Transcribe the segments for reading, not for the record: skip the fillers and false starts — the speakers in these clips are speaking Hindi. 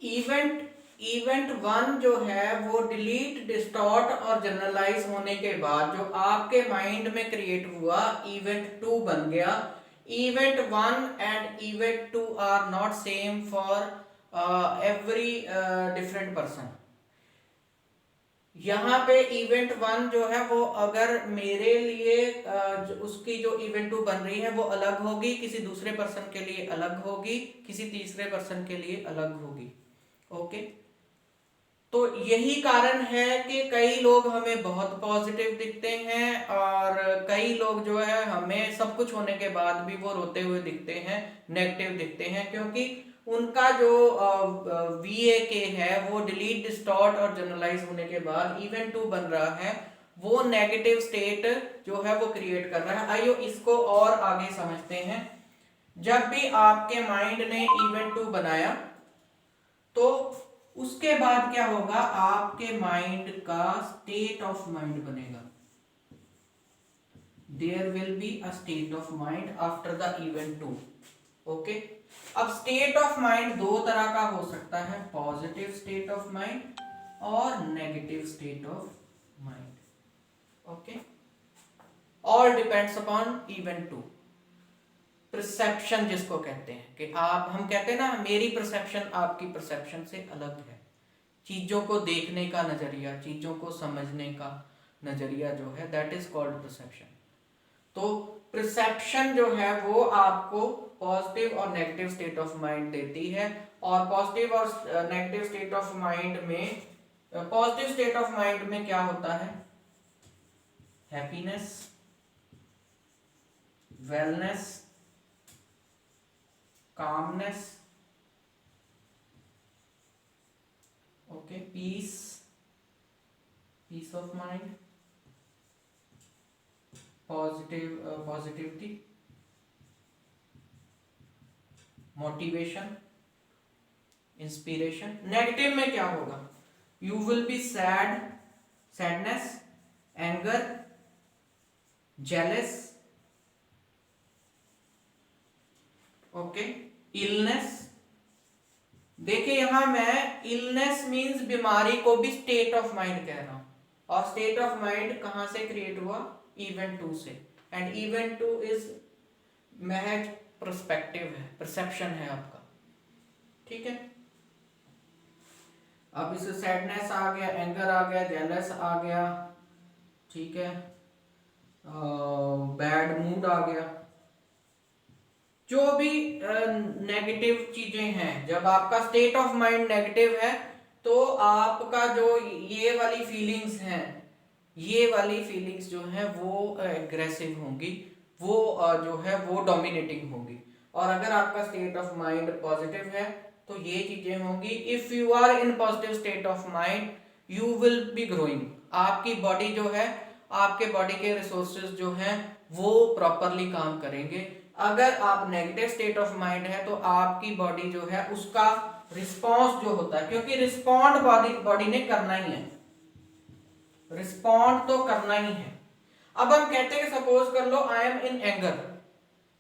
इवेंट इवेंट 1 जो है वो डिलीट, डिस्टॉर्ट और जनरलाइज होने के बाद जो आपके माइंड में क्रिएट हुआ, इवेंट 2 बन गया। Event 1 and event 2 are not same for every different person. यहाँ पे इवेंट 1 जो है वो अगर मेरे लिए उसकी जो इवेंट 2 बन रही है वो अलग होगी, किसी दूसरे पर्सन के लिए अलग होगी, किसी तीसरे पर्सन के लिए अलग होगी। ओके, तो यही कारण है कि कई लोग हमें बहुत पॉजिटिव दिखते हैं और कई लोग जो है हमें सब कुछ होने के बाद भी वो रोते हुए दिखते हैं, नेगेटिव दिखते हैं, क्योंकि उनका जो VAK है वो डिलीट, डिस्टॉर्ट और जनरलाइज होने के बाद इवेंट 2 बन रहा है, वो नेगेटिव स्टेट जो है वो क्रिएट कर रहा है। आइए इसको और आगे समझते हैं। जब भी आपके माइंड ने इवेंट 2 बनाया तो उसके बाद क्या होगा, आपके माइंड का स्टेट ऑफ माइंड बनेगा। There will be a state of mind after the event 2। Okay, अब स्टेट ऑफ माइंड दो तरह का हो सकता है, पॉजिटिव स्टेट ऑफ माइंड और negative state of mind. Okay, all depends upon event 2। Perception जिसको कहते हैं कि आप, हम कहते हैं ना मेरी परसेप्शन आपकी परसेप्शन से अलग है। चीजों को देखने का नजरिया, चीजों को समझने का नजरिया जो है, दैट इज कॉल्ड परसेप्शन। तो परसेप्शन जो है वो आपको पॉजिटिव और नेगेटिव स्टेट ऑफ माइंड देती है। और पॉजिटिव और नेगेटिव स्टेट ऑफ माइंड में, पॉजिटिव स्टेट ऑफ माइंड में क्या होता है, happiness, wellness, calmness, okay, peace of mind, positivity, motivation, inspiration। Negative में क्या होगा, you will be sad, sadness, anger, jealous, okay, illness. देखिए यहां मैं इलनेस मींस बीमारी को भी स्टेट ऑफ माइंड कह रहा हूं, और स्टेट ऑफ माइंड कहां से क्रिएट हुआ, इवेंट 2 से। एंड इवेंट 2 इज महज पर्सपेक्टिव है, परसेप्शन है आपका। ठीक है, अब इस सैडनेस आ गया, एंगर आ गया, जेलस आ गया, ठीक है, बैड मूड आ गया, जो भी नेगेटिव चीजें हैं। जब आपका स्टेट ऑफ माइंड नेगेटिव है तो आपका जो ये वाली फीलिंग्स हैं, ये वाली फीलिंग्स जो है वो एग्रेसिव होंगी, वो जो है वो डोमिनेटिंग होगी। और अगर आपका स्टेट ऑफ माइंड पॉजिटिव है तो ये चीजें होंगी। If you are in positive state of mind you will be growing. आपकी बॉडी जो है, आपके बॉडी के रिसोर्सेज जो हैं वो प्रॉपरली काम करेंगे। अगर आप नेगेटिव स्टेट ऑफ माइंड है तो आपकी बॉडी जो है उसका रिस्पॉन्स जो होता है, क्योंकि रिस्पॉन्ड बॉडी ने करना ही है, रिस्पॉन्ड तो करना ही है। अब हम कहते हैं सपोज कर लो आई एम इन एंगर,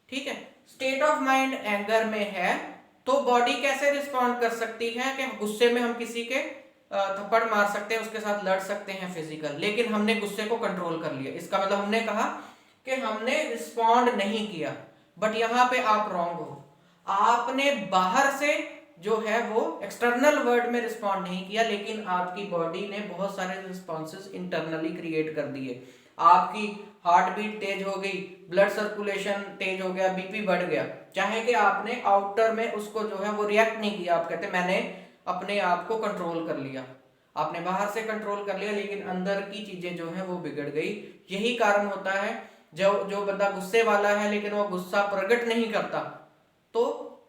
ठीक है, स्टेट ऑफ माइंड एंगर में है, तो बॉडी कैसे रिस्पॉन्ड कर सकती है कि गुस्से में हम किसी के थप्पड़ मार सकते हैं, उसके साथ लड़ सकते हैं फिजिकल, लेकिन हमने गुस्से को कंट्रोल कर लिया। इसका मतलब हमने कहा कि हमने रिस्पॉन्ड नहीं किया। बट यहां पे आप रॉन्ग हो, आपने बाहर से जो है वो एक्सटर्नल वर्ड में रिस्पॉन्ड नहीं किया, लेकिन आपकी बॉडी ने बहुत सारे रिस्पॉन्सेज इंटरनली क्रिएट कर दिए। आपकी हार्ट बीट तेज हो गई, ब्लड सर्कुलेशन तेज हो गया, बीपी बढ़ गया, चाहे कि आपने आउटर में उसको जो है वो रिएक्ट नहीं किया। आप कहते मैंने अपने आप को कंट्रोल कर लिया, आपने बाहर से कंट्रोल कर लिया, लेकिन अंदर की चीजें जो है वो बिगड़ गई। यही कारण होता है जो बंदा गुस्से वाला है लेकिन वो गुस्सा प्रकट नहीं करता, तो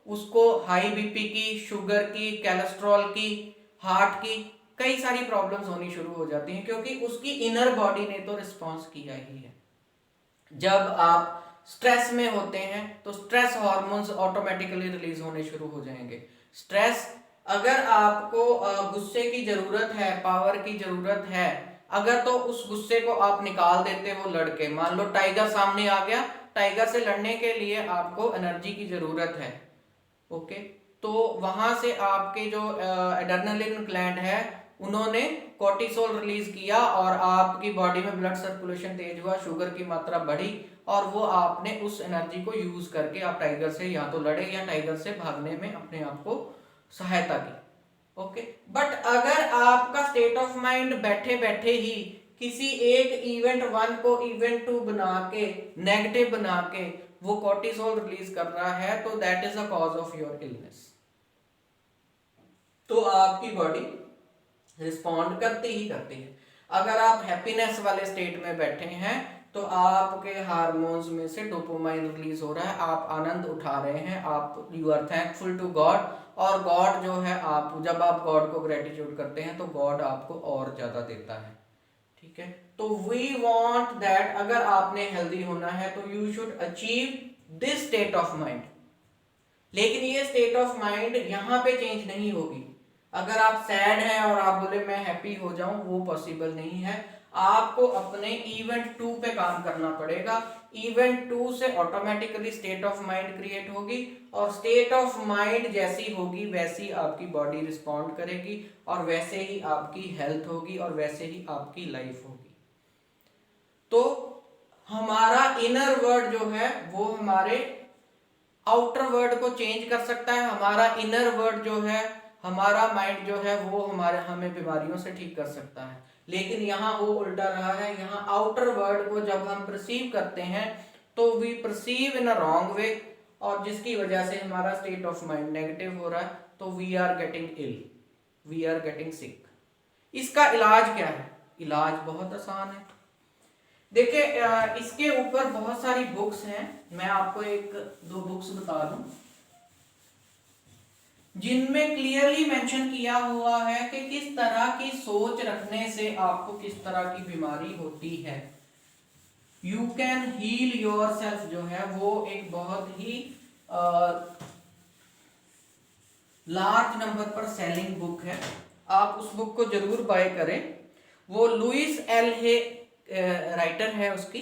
उसको हाई बीपी की, शुगर की, कोलेस्ट्रॉल की, हार्ट की कई सारी प्रॉब्लम्स होनी शुरू हो जाती हैं, क्योंकि उसकी इनर बॉडी ने तो रिस्पॉन्स किया ही है। जब आप स्ट्रेस में होते हैं तो स्ट्रेस हार्मोन्स ऑटोमेटिकली रिलीज होने शुरू हो जाएंगे। स्ट्रेस, अगर आपको गुस्से की जरूरत है, पावर की जरूरत है, अगर तो उस गुस्से को आप निकाल देते हो लड़के। मान लो टाइगर सामने आ गया, टाइगर से लड़ने के लिए आपको एनर्जी की जरूरत है, ओके, तो वहां से आपके जो एड्रेनलिन ग्लैंड है उन्होंने कोर्टिसोल रिलीज किया और आपकी बॉडी में ब्लड सर्कुलेशन तेज हुआ, शुगर की मात्रा बढ़ी और वो आपने उस एनर्जी को यूज करके आप टाइगर से या तो लड़े या टाइगर से भागने में अपने आप को सहायता की। ओके, बट अगर आपका स्टेट ऑफ माइंड बैठे बैठे ही किसी एक इवेंट 1 को इवेंट 2 बना के नेगेटिव बना के वो कोर्टिसोल रिलीज कर रहा है, तो that is a cause of your illness. तो आपकी बॉडी रिस्पॉन्ड करती ही करती है। अगर आप हैप्पीनेस वाले स्टेट में बैठे हैं तो आपके हार्मोन्स में से डोपामाइन रिलीज हो रहा है, आप आनंद उठा रहे हैं, आप you are thankful to God, और गॉड जो है, आप जब आप गॉड को ग्रेटिट्यूड करते हैं तो गॉड आपको और ज्यादा देता है। ठीक है, तो वी वांट दैट अगर आपने हेल्दी होना है तो you should achieve this state of mind. लेकिन ये स्टेट ऑफ माइंड यहाँ पे चेंज नहीं होगी। अगर आप सैड हैं और आप बोले मैं हैप्पी हो जाऊं, वो पॉसिबल नहीं है। आपको अपने इवेंट 2 पे काम करना पड़ेगा। इवेंट 2 से automatically state of mind create होगी और स्टेट ऑफ माइंड जैसी होगी वैसी आपकी बॉडी रिस्पॉन्ड करेगी और वैसे ही आपकी हेल्थ होगी और वैसे ही आपकी लाइफ होगी। तो हमारा इनर वर्ड जो है वो हमारे आउटर वर्ड को चेंज कर सकता है। हमारा इनर वर्ड जो है, हमारा माइंड जो है वो हमें बीमारियों से ठीक कर सकता है। लेकिन यहाँ वो उल्टा रहा है, यहाँ आउटर वर्ड को जब हम परसीव करते हैं तो we perceive in a wrong way, और जिसकी वजह से हमारा स्टेट ऑफ माइंड नेगेटिव हो रहा है, तो we are getting ill, we are getting sick. इसका इलाज क्या है? इलाज बहुत आसान है। देखिए, इसके ऊपर बहुत सारी बुक्स हैं, मैं आपको एक दो बुक्स बता दूं जिनमें क्लियरली मेंशन किया हुआ है कि किस तरह की सोच रखने से आपको किस तरह की बीमारी होती है। You can heal yourself जो है वो एक बहुत ही लार्ज नंबर पर सेलिंग बुक है, आप उस बुक को जरूर बाय करें। वो लुइस एल हे राइटर है, उसकी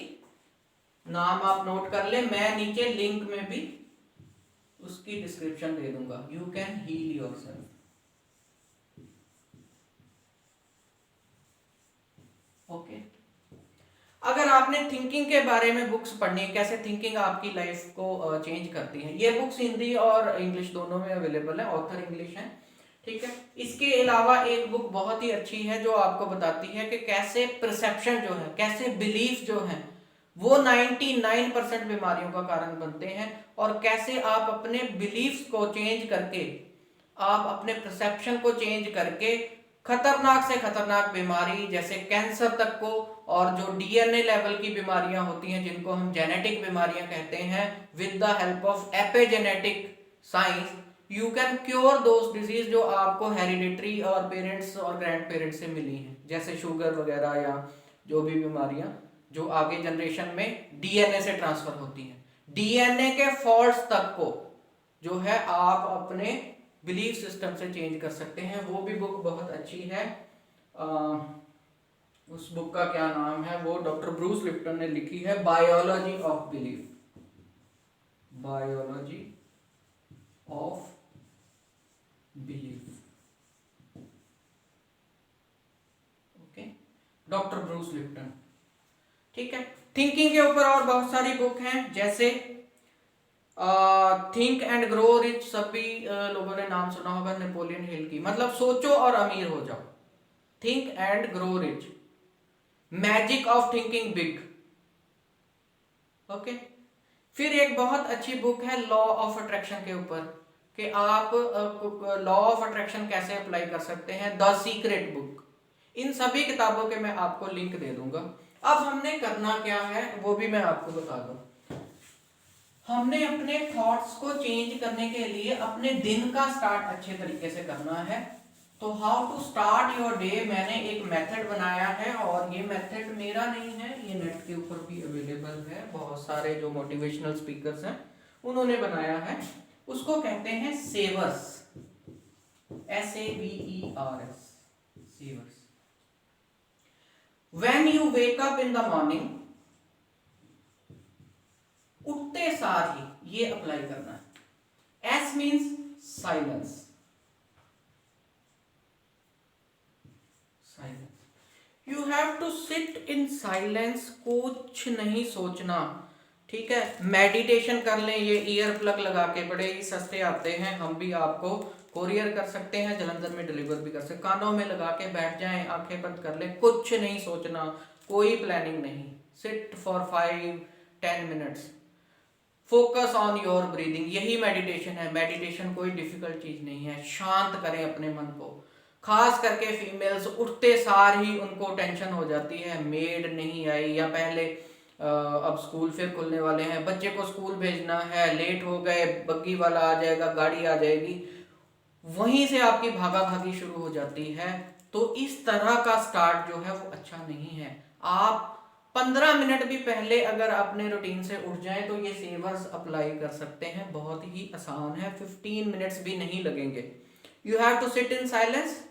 नाम आप नोट कर ले, मैं नीचे लिंक में भी उसकी डिस्क्रिप्शन दे दूंगा। You can heal yourself. Okay, अगर आपने थिंकिंग के बारे में बुक्स पढ़नी है, कैसे थिंकिंग आपकी लाइफ को चेंज करती है, ये बुक्स हिंदी और इंग्लिश दोनों में अवेलेबल है, ऑथर इंग्लिश है। ठीक है, इसके अलावा एक बुक बहुत ही अच्छी है जो आपको बताती है कि कैसे परसेप्शन जो है, कैसे बिलीफ जो है वो 99% बीमारियों का कारण बनते हैं, और कैसे आप अपने बिलीफ्स को चेंज करके, आप अपने परसेप्शन को चेंज करके खतरनाक से खतरनाक बीमारी जैसे कैंसर तक को, और जो डीएनए लेवल की बीमारियां होती हैं जिनको हम जेनेटिक बीमारियां कहते हैं, with the help of epigenetic science you can cure those disease जो आपको हेरिडिटरी और पेरेंट्स और ग्रैंड पेरेंट्स से मिली हैं, जैसे शुगर वगैरह या जो भी बीमारियां जो आगे जनरेशन में डीएनए से ट्रांसफर होती हैं। डीएनए के फॉल्ट्स तक को जो है आप अपने बिलीफ सिस्टम से चेंज कर सकते हैं। वो भी बुक बहुत अच्छी है। उस बुक का क्या नाम है, वो डॉक्टर ब्रूस लिप्टन ने लिखी है, biology of belief, biology of belief. Okay, doctor Bruce Lipton. ठीक है, थिंकिंग के ऊपर और बहुत सारी बुक हैं, जैसे थिंक एंड ग्रो रिच, सभी लोगों ने नाम सुना होगा नेपोलियन हिल की, मतलब सोचो और अमीर हो जाओ, think and grow rich, magic of thinking big. Okay, फिर एक बहुत अच्छी बुक है लॉ ऑफ अट्रैक्शन के ऊपर, कि आप लॉ ऑफ अट्रैक्शन कैसे अप्लाई कर सकते हैं, द सीक्रेट बुक। इन सभी किताबों के मैं आपको लिंक दे दूंगा। अब हमने करना क्या है वो भी मैं आपको बता दूं। हमने अपने थॉट्स को चेंज करने के लिए अपने दिन का स्टार्ट अच्छे तरीके से करना है। तो how to start your day, मैंने एक मेथड बनाया है, और ये मेथड मेरा नहीं है, ये नेट के ऊपर भी अवेलेबल है, बहुत सारे जो मोटिवेशनल स्पीकर्स हैं उन्होंने बनाया है। उसको कहते हैं savers, SAVERS, savers. When you wake up in the morning, उठते सार ही ये अप्लाई करना है। S means silence. Silence, you have to sit in silence, कुछ नहीं सोचना, ठीक है। मेडिटेशन कर लें, ये ईयर प्लग लगा के, बड़े ही सस्ते आते हैं, हम भी आपको कोरियर कर सकते हैं, जलंधर में डिलीवर भी कर सकते हैं। कानों में लगा के बैठ जाएं, आंखें बंद कर लें, कुछ नहीं सोचना, कोई प्लानिंग नहीं। Sit for 5-10 minutes, focus on your breathing, यही मेडिटेशन है। मेडिटेशन कोई डिफिकल्ट चीज नहीं है। शांत करें अपने मन को। खास करके फीमेल्स उठते सार ही उनको टेंशन हो जाती है, मेड नहीं आई, या पहले अब स्कूल फिर खुलने वाले हैं, बच्चे को स्कूल भेजना है, लेट हो गए, बग्गी वाला आ जाएगा, गाड़ी आ जाएगी, वहीं से आपकी भागा भागी शुरू हो जाती है। तो इस तरह का स्टार्ट जो है वो अच्छा नहीं है। आप 15 मिनट भी पहले अगर अपने रूटीन से उठ जाएं तो ये सेवर्स अप्लाई कर सकते हैं, बहुत ही आसान है, 15 मिनट्स भी नहीं लगेंगे। You have to sit in silence.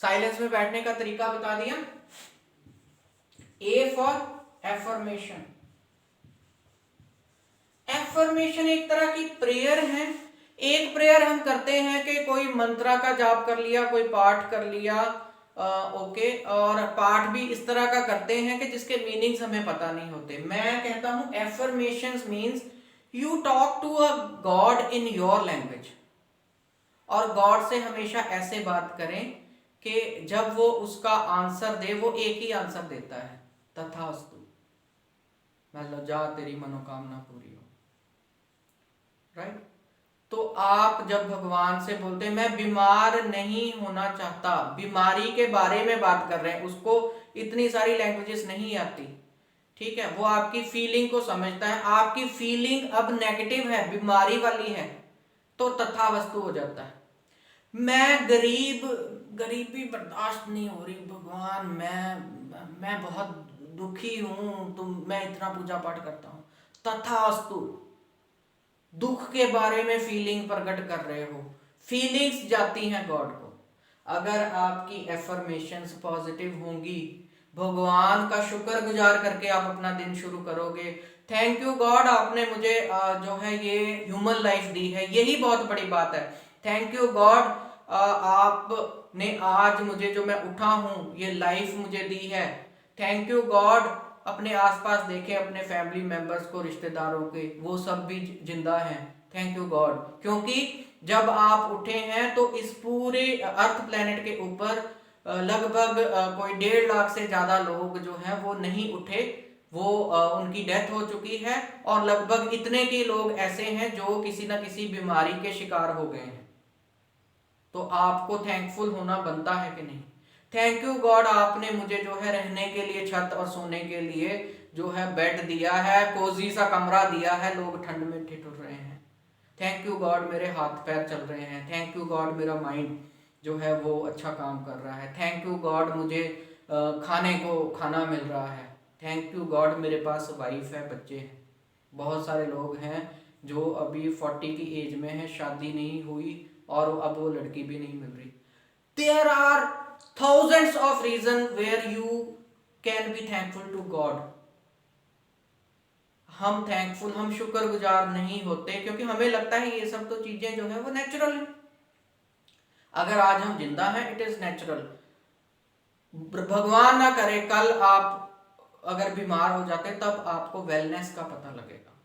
Silence में बैठने का तरीका बता दिया। A for affirmation. एफर्मेशन एक तरह की प्रेयर है। एक प्रेयर हम करते हैं कि कोई मंत्रा का जाप कर लिया, कोई पाठ कर लिया, ओके, और पाठ भी इस तरह का करते हैं कि जिसके मीनिंग्स हमें पता नहीं होते। मैं कहता हूं affirmations means you talk to a God in your language, और गॉड से हमेशा ऐसे बात करें कि जब वो उसका आंसर दे, वो एक ही आंसर देता है, तथास्तु, मतलब जा तेरी मनोकामना पूरी हो, राइट। तो आप जब भगवान से बोलते हैं मैं बीमार नहीं होना चाहता, बीमारी के बारे में बात कर रहे हैं, उसको इतनी सारी लैंग्वेजेस नहीं आती, ठीक है, वो आपकी फीलिंग को समझता है। आपकी फीलिंग अब नेगेटिव है, बीमारी वाली है, तो तथावस्तु हो जाता है। मैं गरीबी बर्दाश्त नहीं हो रही भगवान, मैं बहुत दुखी हूं, तुम, मैं इतना पूजा पाठ करता हूं, तथास्तु। दुख के बारे में फीलिंग प्रकट कर रहे हो, फीलिंग्स जाती हैं गॉड को। अगर आपकी एफर्मेशंस पॉजिटिव होंगी, भगवान का शुक्रगुजार करके आप अपना दिन शुरू करोगे, थैंक यू गॉड, आपने मुझे जो है ये ह्यूमन लाइफ दी है, यही बहुत बड़ी बात है। थैंक यू गॉड, आपने आज मुझे, जो मैं उठा हूं, ये लाइफ मुझे दी है। थैंक यू गॉड, अपने आसपास देखें, अपने फैमिली मेंबर्स को, रिश्तेदारों के, वो सब भी जिंदा हैं, थैंक यू गॉड। क्योंकि जब आप उठे हैं तो इस पूरे अर्थ प्लेनेट के ऊपर लगभग कोई 1.5 लाख से ज्यादा लोग जो हैं वो नहीं उठे, वो उनकी डेथ हो चुकी है, और लगभग इतने के लोग ऐसे हैं जो किसी ना किसी बीमारी के शिकार हो गए हैं। तो आपको थैंकफुल होना बनता है कि नहीं? थैंक यू गॉड, आपने मुझे जो है रहने के लिए छत और सोने के लिए जो है बेड दिया है, कोजी सा कमरा दिया है, लोग ठंड में ठिठुर रहे हैं। थैंक यू गॉड, मेरे हाथ पैर चल रहे हैं। थैंक यू गॉड, मेरा माइंड जो है वो अच्छा काम कर रहा है। थैंक यू गॉड, मुझे खाने को खाना मिल रहा है। थैंक यू गॉड, मेरे पास वाइफ है, बच्चे हैं। बहुत सारे लोग हैं जो अभी 40 की एज में है, शादी नहीं हुई, और अब वो लड़की भी नहीं मिल रही। There are thousands of reasons where you can be thankful to God. हम थैंकफुल, हम शुक्रगुजार नहीं होते, क्योंकि हमें लगता है ये सब तो चीजें जो है वो नेचुरल है। अगर आज हम जिंदा हैं, इट इज नेचुरल। भगवान ना करे कल आप अगर बीमार हो जाते, तब आपको वेलनेस का पता लगेगा।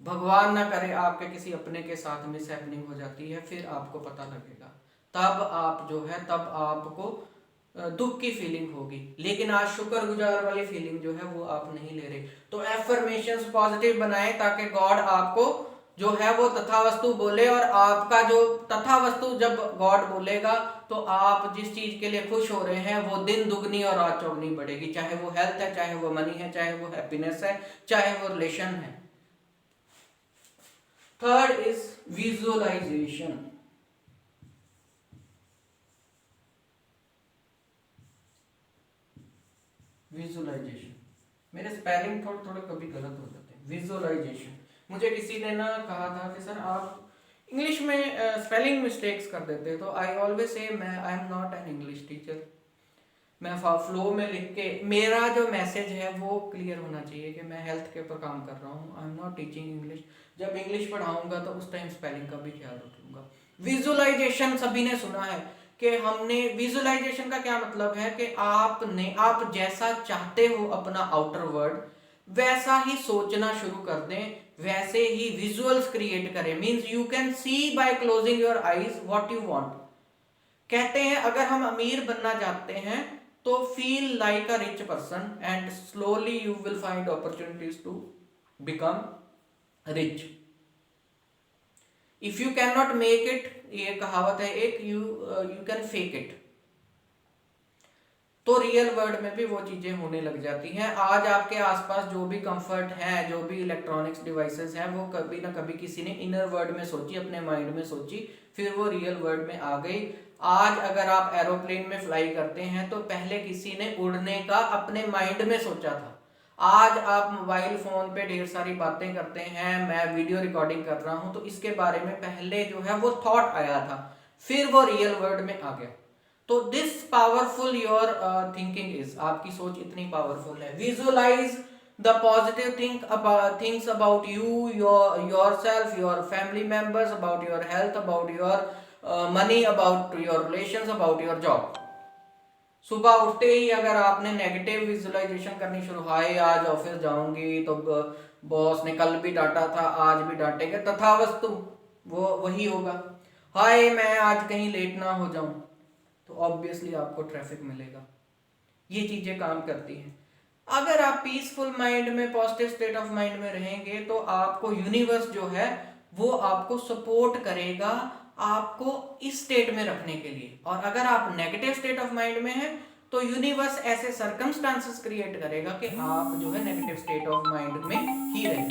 भगवान ना करे आपके किसी अपने के साथ मिस हैपनिंग हो जाती है, फिर आपको पता लगेगा, तब आप जो है, तब आपको दुख की फीलिंग होगी। लेकिन आज शुक्रगुजार वाली फीलिंग जो है वो आप नहीं ले रहे। तो एफर्मेशंस पॉजिटिव बनाएं, ताकि गॉड आपको जो है वो तथावस्तु बोले, और आपका जो तथावस्तु जब गॉड बोलेगा, तो आप जिस चीज के लिए खुश हो रहे हैं वो दिन दुगनी और रात चौगनी बढ़ेगी। चाहे वो हेल्थ है, चाहे वो मनी है, चाहे वो हैप्पीनेस है, चाहे वो रिलेशन है। Third is visualization. विजुअलाइजेशन, मेरे स्पेलिंग थोड़े थोड़े कभी गलत हो जाते हैं। विजुअलाइजेशन, मुझे किसी ने ना कहा था कि सर आप इंग्लिश में स्पेलिंग मिस्टेक्स कर देते, तो आई ऑलवेज से मैं I am not an English teacher. मैं फ्लो में लिख के, मेरा जो मैसेज है वो क्लियर होना चाहिए कि मैं हेल्थ के ऊपर काम कर रहा हूँ, I am not teaching English. जब इंग्लिश पढ़ाऊंगा तो उस टाइम स्पेलिंग का भी ख्याल रखूंगा। विजुअलाइजेशन सभी ने सुना है कि हमने, विजुअलाइजेशन का क्या मतलब है कि आप जैसा चाहते हो अपना आउटर वर्ल्ड वैसा ही सोचना शुरू कर दें, वैसे ही विजुअल्स क्रिएट करें। Means you can see by closing your eyes what you want. कहते हैं अगर हम अमीर बनना चाहते हैं तो feel like a rich person and slowly you will find opportunities to become rich. If you can not make it, ये कहावत है एक, यू कैन फेक इट। तो रियल वर्ल्ड में भी वो चीजें होने लग जाती हैं। आज आपके आसपास जो भी कंफर्ट है, जो भी इलेक्ट्रॉनिक्स डिवाइसेस हैं, वो कभी ना कभी किसी ने इनर वर्ल्ड में सोची, अपने माइंड में सोची, फिर वो रियल वर्ल्ड में आ गई। आज अगर आप एरोप्लेन में फ्लाई करते हैं तो पहले किसी ने उड़ने का अपने माइंड में सोचा था। आज आप मोबाइल फोन पे ढेर सारी बातें करते हैं, मैं वीडियो रिकॉर्डिंग कर रहा हूं, तो इसके बारे में पहले जो है वो थॉट आया था, फिर वो रियल वर्ल्ड में आ गया। तो this powerful your thinking is, आपकी सोच इतनी पावरफुल है। Visualise the positive things about you, yourself, your family members, about your health, about your money, about your relations, about your job. सुबह उठते ही अगर आपने नेगेटिव विजुअलाइजेशन करनी शुरू, हाय आज ऑफिस जाऊंगी तो बॉस ने कल भी डांटा था, आज भी डांटेंगे, तथावस्तु वो वही होगा। हाय मैं आज कहीं लेट ना हो जाऊं, तो ऑब्वियसली आपको ट्रैफिक मिलेगा। ये चीजें काम करती हैं। अगर आप पीसफुल माइंड में, पॉजिटिव स्टेट ऑफ माइंड में रहेंगे तो आपको यूनिवर्स जो है वो आपको सपोर्ट करेगा आपको इस स्टेट में रखने के लिए। और अगर आप नेगेटिव स्टेट ऑफ माइंड में हैं तो यूनिवर्स ऐसे सर्कमस्टांसेस क्रिएट करेगा कि आप जो है नेगेटिव स्टेट ऑफ माइंड में ही रहें।